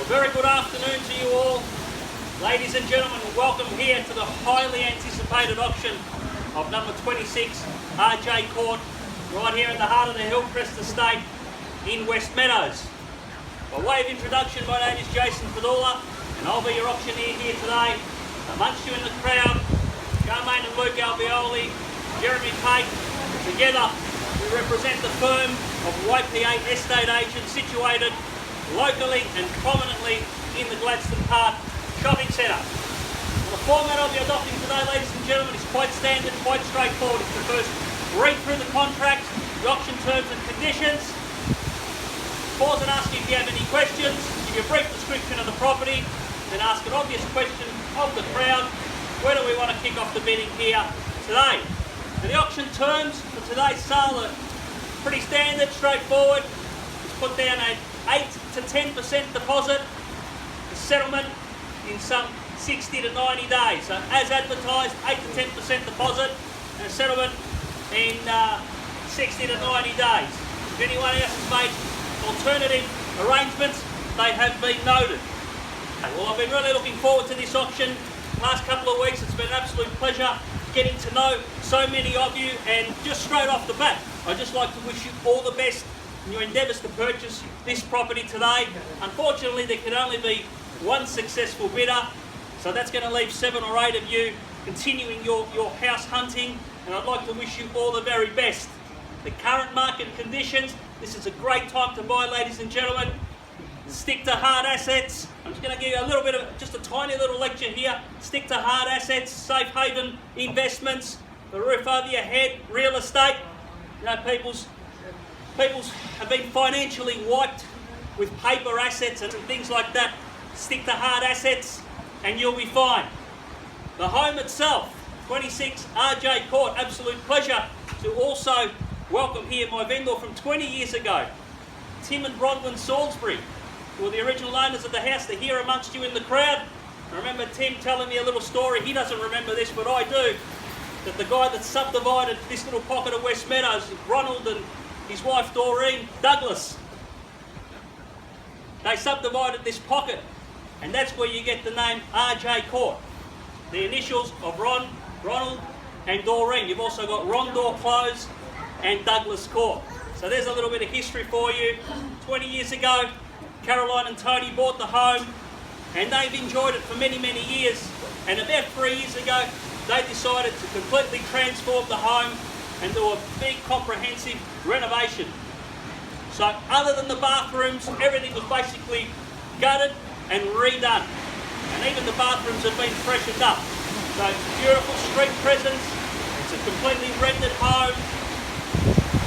Very good afternoon to you all. Ladies and gentlemen, welcome here to the highly anticipated auction of number 26 Arjay Court, right here in the heart of the Hillcrest Estate in Westmeadows. By way of introduction, my name is Jason Padula and I'll be your auctioneer here today. Amongst you in the crowd, Charmaine and Luke Albioli, Jeremy Pate. Together we represent the firm of YP8 Estate Agents situated locally and prominently in the Gladstone Park Shopping Centre. The format I'll be adopting today, ladies and gentlemen, is quite standard, quite straightforward. It's to first read through the contract, the auction terms and conditions, pause and ask if you have any questions, give you a brief description of the property, then ask an obvious question of the crowd: where do we want to kick off the bidding here today? Now, the auction terms for today's sale are pretty standard, straightforward. It's put down a 8 to 10% deposit, the settlement in some 60 to 90 days. So as advertised, 8 to 10% deposit and a settlement in 60 to 90 days. If anyone else has made alternative arrangements, they have been noted. Well, I've been really looking forward to this auction. Last couple of weeks, it's been an absolute pleasure getting to know so many of you, and just straight off the bat, I'd just like to wish you all the best in your endeavours to purchase this property today. Unfortunately, there can only be one successful bidder, so that's going to leave 7 or 8 of you continuing your house hunting, and I'd like to wish you all the very best. The current market conditions, this is a great time to buy, ladies and gentlemen. Stick to hard assets. I'm just going to give you a little bit of, just a tiny little lecture here. Stick to hard assets, safe haven investments, the roof over your head, real estate. You know, people's have been financially wiped with paper assets and things like that. Stick to hard assets and you'll be fine. The home itself, 26 Arjay Court, absolute pleasure to also welcome here my vendor from 20 years ago, Tim and Bronwyn Salisbury, who were the original owners of the house. They're here amongst you in the crowd. I remember Tim telling me a little story, he doesn't remember this but I do, that the guy that subdivided this little pocket of Westmeadows, Ronald and his wife Doreen Douglas, they subdivided this pocket, and that's where you get the name Arjay Court. The initials of Ronald and Doreen. You've also got Rondor Close and Douglas Court. So there's a little bit of history for you. 20 years ago, Caroline and Tony bought the home, and they've enjoyed it for many, many years. And about 3 years ago, they decided to completely transform the home and do a big comprehensive renovation. So other than the bathrooms, everything was basically gutted and redone. And even the bathrooms have been freshened up. So it's a beautiful street presence. It's a completely rendered home.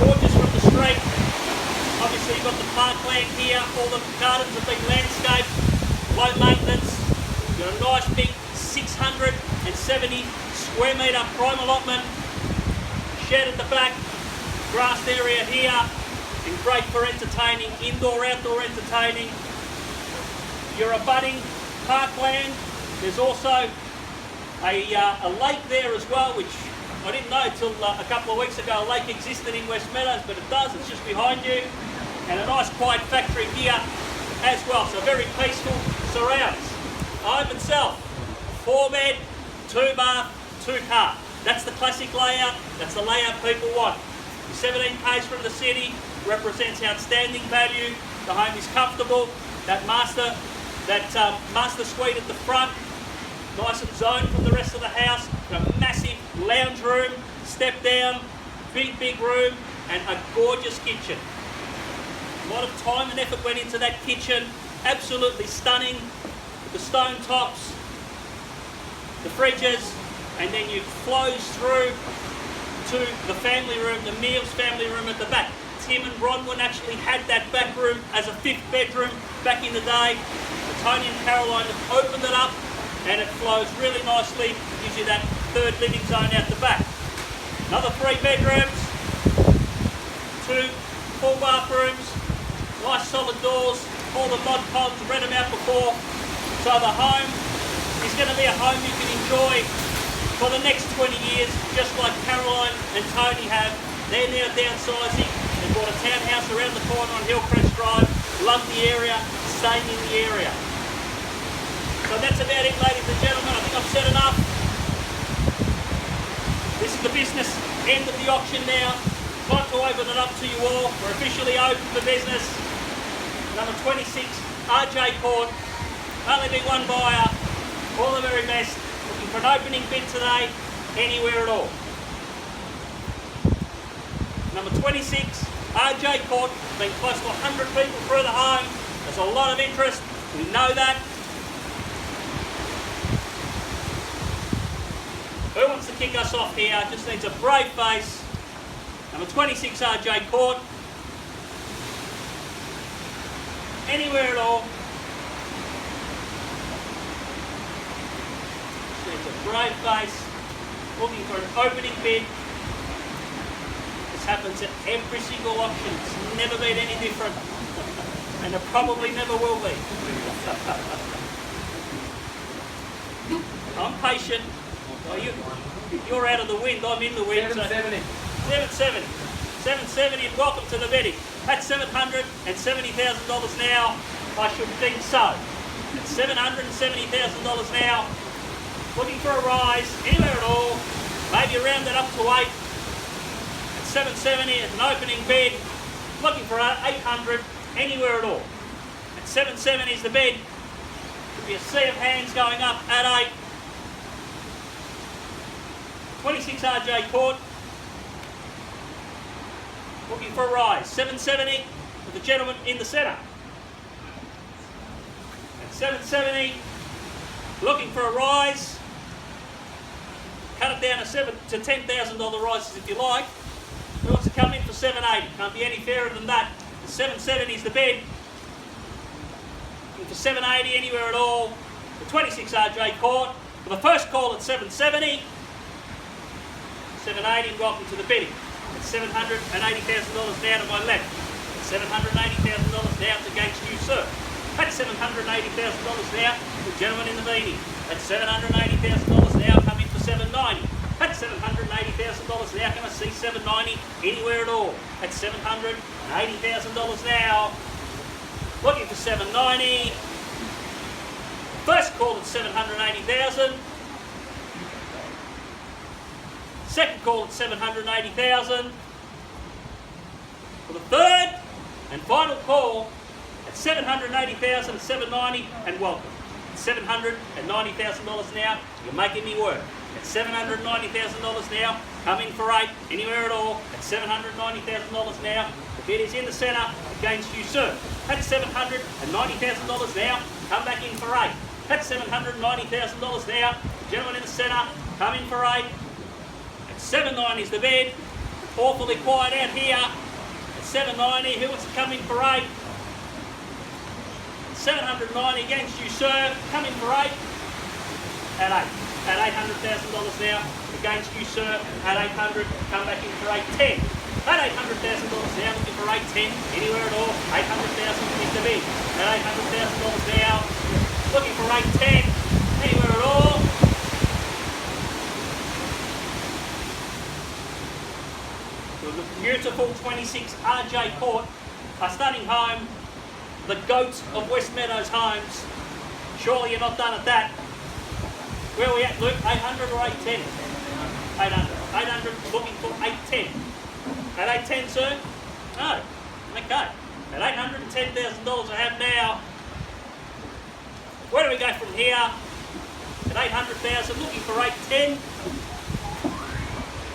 Gorgeous from the street. Obviously you've got the parkland here. All the gardens have been landscaped. Low maintenance. You've got a nice big 670 square metre prime allotment. Shed at the back, grassed area here, and great for entertaining, indoor, outdoor entertaining. You're abutting parkland. There's also a lake there as well, which I didn't know until a couple of weeks ago a lake existed in Westmeadows, but it does, it's just behind you. And a nice quiet factory here as well, so very peaceful surrounds. Home itself, 4-bed, 2-bath, 2-car. That's the classic layout, that's the layout people want. 17 k's from the city, represents outstanding value. The home is comfortable. That master suite at the front, nice and zoned from the rest of the house. Got a massive lounge room, step down, big room, and a gorgeous kitchen. A lot of time and effort went into that kitchen. Absolutely stunning. The stone tops, the fridges, and then you flows through to the family room, the Meals family room at the back. Tim and Bronwyn actually had that back room as a 5th bedroom back in the day. Tony and Caroline have opened it up and it flows really nicely, gives you that 3rd living zone out the back. Another 3 bedrooms, 2 full bathrooms, nice solid doors, all the mod cons, read them out before. So the home is going to be a home you can enjoy for the next 20 years, just like Caroline and Tony have. They're now downsizing. They bought a townhouse around the corner on Hillcrest Drive, love the area, staying in the area. So that's about it, ladies and gentlemen. I think I've said enough. This is the business end of the auction now. Time to open it up to you all. We're officially open for business. Number 26, Arjay Court. Only be one buyer. All the very best. Looking for an opening bid today, anywhere at all. Number 26, Arjay Court. Been close to 100 people through the home. There's a lot of interest. We know that. Who wants to kick us off here? Just needs a brave face. Number 26, Arjay Court. Anywhere at all. Just needs a brave face. Looking for an opening bid. This happens at every single auction. It's never been any different. And it probably never will be. I'm patient. Well, you're out of the wind, I'm in the wind. 770. 770. 770 and welcome to the betting. At $770,000 now, I should think so. At $770,000 now, looking for a rise, anywhere at all, maybe round it up to 8. At 770 as an opening bid, looking for 800, anywhere at all. At 770 is the bid. Could be a sea of hands going up at 8. 26 Arjay Court. Looking for a rise. 770 with the gentleman in the centre. At 770, looking for a rise. Cut it down to $10,000 rises if you like. Who wants to come in for 780? Can't be any fairer than that. 770 is the bid. Looking for 780 anywhere at all. The 26 Arjay Court. For the first call at 770. 780, welcome to the bidding. At $780,000 now to my left. At $780,000 now it's against you, sir. At $780,000 now, the gentleman in the meeting. At $780,000 now, come in for 790. At $780,000 now, can I see 790 anywhere at all? At $780,000 now, looking for 790. First call at 780,000. Second call at 780,000. For the third and final call at 780,000, 790, and welcome. At $790,000 now, you're making me work. At $790,000 now, come in for 8, anywhere at all. At $790,000 now, the bid is in the centre against you, sir. At $790,000 now, come back in for 8. At $790,000 now, gentleman in the centre, come in for 8. 790 is the bid. Awfully quiet out here. At 790, who wants to come in for 8? 790 against you, sir. Come in for 8. At 8. At $800,000 now against you, sir. At 800, come back in for 810. At $800,000 now, looking for 810. Anywhere at all. 800,000 is the bid. At $800,000 now, looking for 810. Anywhere at all. The beautiful 26 Arjay Court, a stunning home, the goat of Westmeadows homes. Surely you're not done at that. Where are we at, Luke? 800 or 810? 800. 800, looking for 810. At 810, sir? No. Okay. At $810,000 I have now. Where do we go from here? At 800,000, looking for 810.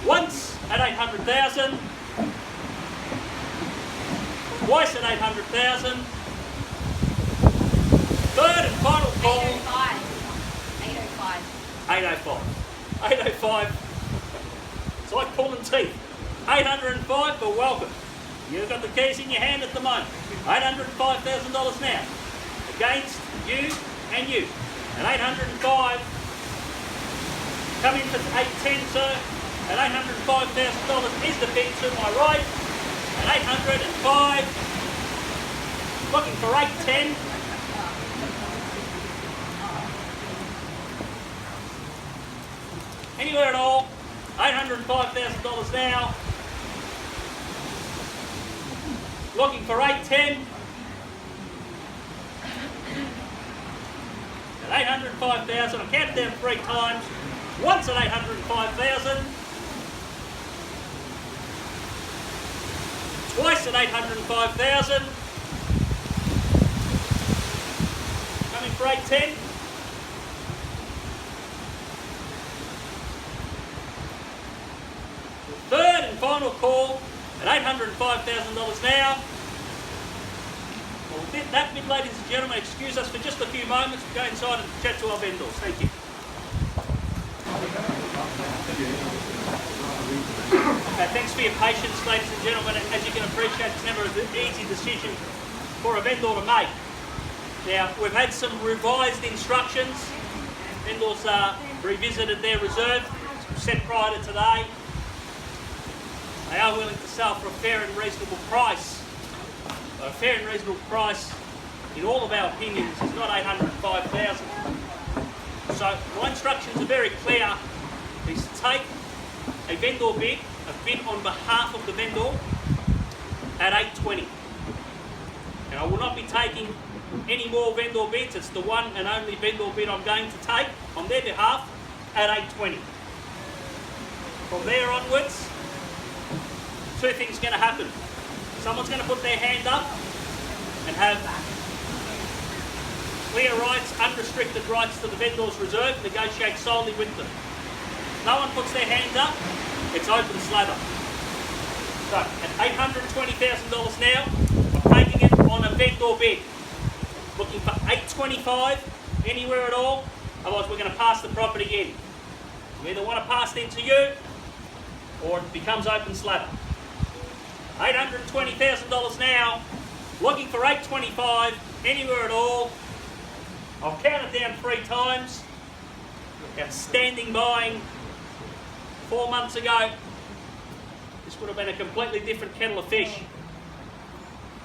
Once at 800,000. Twice at 800,000. Third and final call. 805. 805. 805. It's like pulling teeth. 805 for welcome. You've got the keys in your hand at the moment. $805,000 now. Against you and you. At 805. Come in for 810, sir. At $805,000 is the bid to my right. At 805. Looking for 810. Anywhere at all. $805,000 now. Looking for 810. At 805,000. I'll count it down 3 times. Once at 805,000. Twice at 805,000. Coming for 810. Third and final call at $805,000 now. Well, that bit, ladies and gentlemen, excuse us for just a few moments. We'll go inside and chat to our vendors. Thank you. Thanks for your patience, ladies and gentlemen. As you can appreciate, it's never an easy decision for a vendor to make. Now, we've had some revised instructions. Vendors revisited their reserve, set prior to today. They are willing to sell for a fair and reasonable price. A fair and reasonable price, in all of our opinions, is not 805,000. So my instructions are very clear, is to take a vendor bid, a bid on behalf of the vendor at 820. And I will not be taking any more vendor bids. It's the one and only vendor bid I'm going to take on their behalf at 820. From there onwards, 2 things are going to happen. Someone's going to put their hand up and have clear rights, unrestricted rights to the vendor's reserve, negotiate solely with them. No one puts their hand up, it's open slather. So at $820,000 now, I'm taking it on a vendor bid. Looking for $825 anywhere at all, otherwise we're going to pass the property in. We either want to pass it into you or it becomes open slather. $820,000 now, looking for $825 anywhere at all. I'll count it down 3 times. Outstanding buying 4 months ago. This would have been a completely different kettle of fish.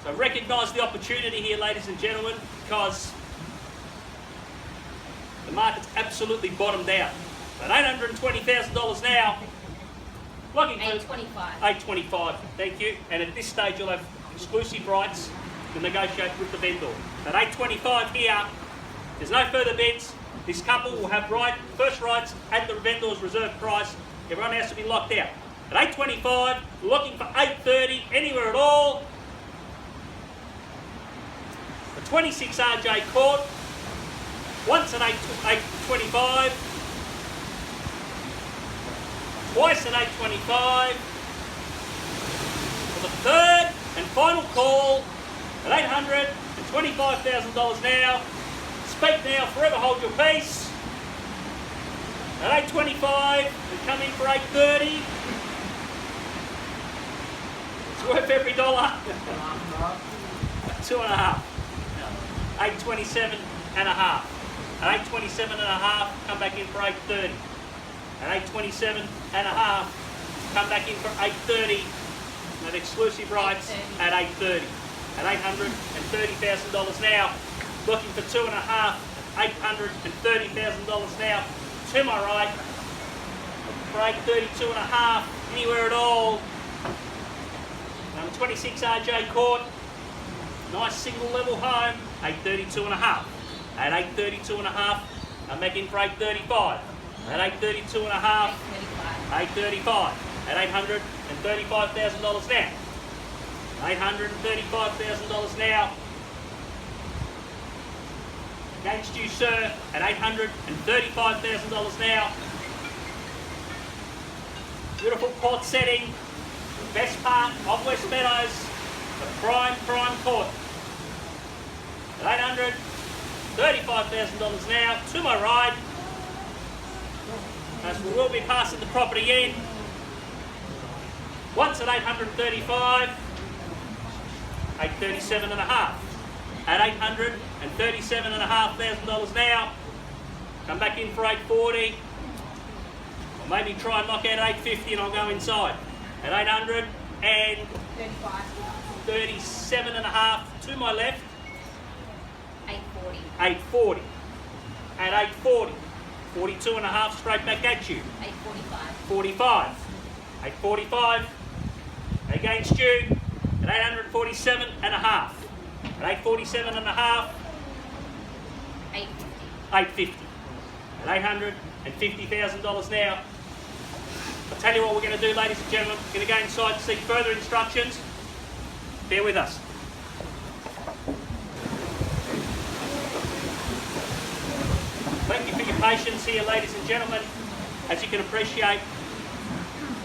So recognise the opportunity here, ladies and gentlemen, because the market's absolutely bottomed out. At $820,000 now, looking for $825. Thank you. And at this stage, you'll have exclusive rights to negotiate with the vendor. At $825 here, there's no further bids. This couple will have first rights at the vendor's reserve price. Everyone has to be locked out. At $825, looking for $830 anywhere at all. The 26 Arjay Court, once at $825. Twice at $825. For the third and final call at $825,000 now. Speak now, forever hold your peace. At $825, we come in for $830. It's worth every dollar. 2.5. $827.5. At $827.5, come back in for $830. At $827.5, come back in for $830. Have exclusive rights at $830. At $830,000 now, looking for $2.5. $830,000 now. To my right, for $832.5, anywhere at all. Number 26 Arjay Court, nice single level home, $832.5. At $832.5, I'm making for $835. At $832.5, $835. At $835,000 now. $835,000 now. Against you, sir, at $835,000 now. Beautiful court setting, the best part of Westmeadows, the prime court. At $835,000 now, to my right, as we will be passing the property in. Once at $835, $837.5. At $837,500 now, come back in for $840, or maybe try and knock out $850 and I'll go inside. At $837.5 to my left, $840. At $840, 42.5 straight back at you. $845. $845 against you at $847.5. At $847.5, $850. at $850,000 now. I'll tell you what we're going to do, ladies and gentlemen. We're going to go inside to seek further instructions. Bear with us. Thank you for your patience here, ladies and gentlemen. As you can appreciate,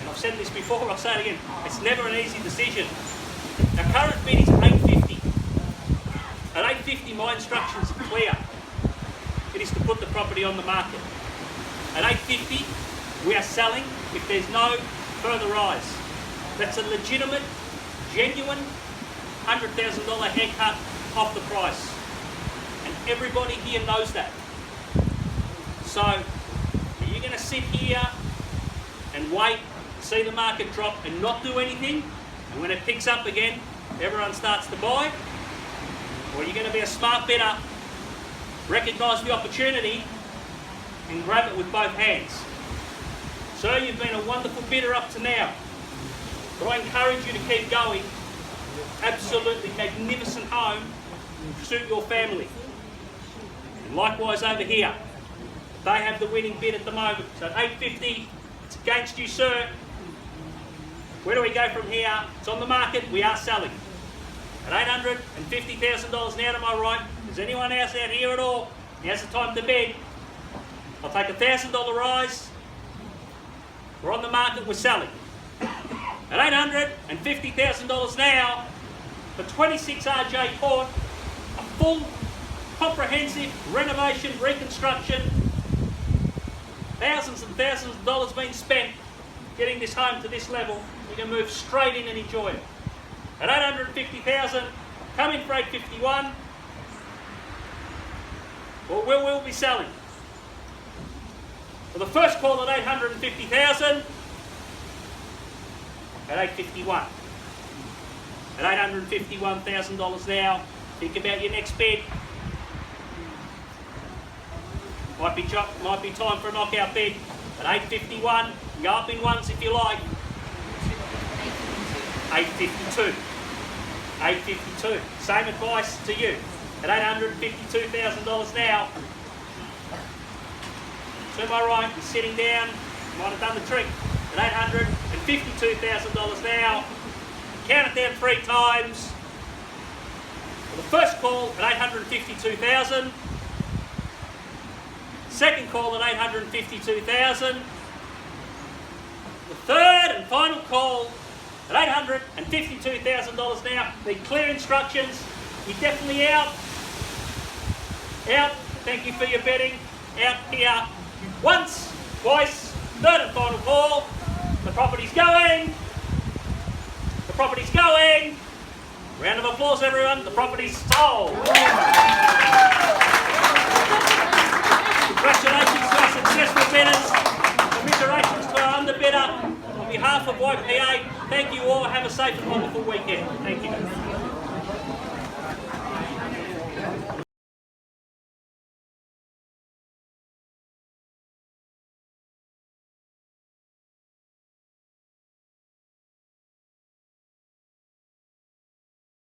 and I've said this before, I'll say it again, it's never an easy decision. Our current bid is $850. At $850, my instructions are clear. It is to put the property on the market. At $850, we are selling if there's no further rise. That's a legitimate, genuine $100,000 haircut off the price. And everybody here knows that. So, are you going to sit here and wait, see the market drop and not do anything? And when it picks up again, everyone starts to buy? Or are you going to be a smart bidder, recognise the opportunity and grab it with both hands? Sir, you've been a wonderful bidder up to now, but I encourage you to keep going. Absolutely magnificent home to suit your family. And likewise over here, they have the winning bid at the moment. So at $850, it's against you, sir. Where do we go from here? It's on the market, we are selling. At $850,000 now to my right, is anyone else out here at all? Now's the time to bid. I'll take a $1,000 rise. We're on the market, we're selling. At $850,000 now, for 26 Arjay Court, a full, comprehensive renovation, reconstruction, thousands and thousands of dollars being spent getting this home to this level. You can move straight in and enjoy it. At $850,000, come in for $851. Well, we'll be selling. For the first call at $850,000, at $851. At $851,000 now, think about your next bid. Might be time for a knockout bid. At $851, go up in ones if you like. $852. $852. Same advice to you. At $852,000 now. To my right, you're sitting down. Might have done the trick. At $852,000 now. Count it down 3 times. For the first call at $852,000. Second call at $852,000. The third and final call at $852,000 now. Need clear instructions. You're definitely out. Out. Thank you for your betting. Out here. Once, twice, third and final call. The property's going. The property's going. Round of applause, everyone. The property's sold. Congratulations to our successful bidders. Commiserations to our underbidder. On behalf of YPA, thank you all. Have a safe and wonderful weekend. Thank you.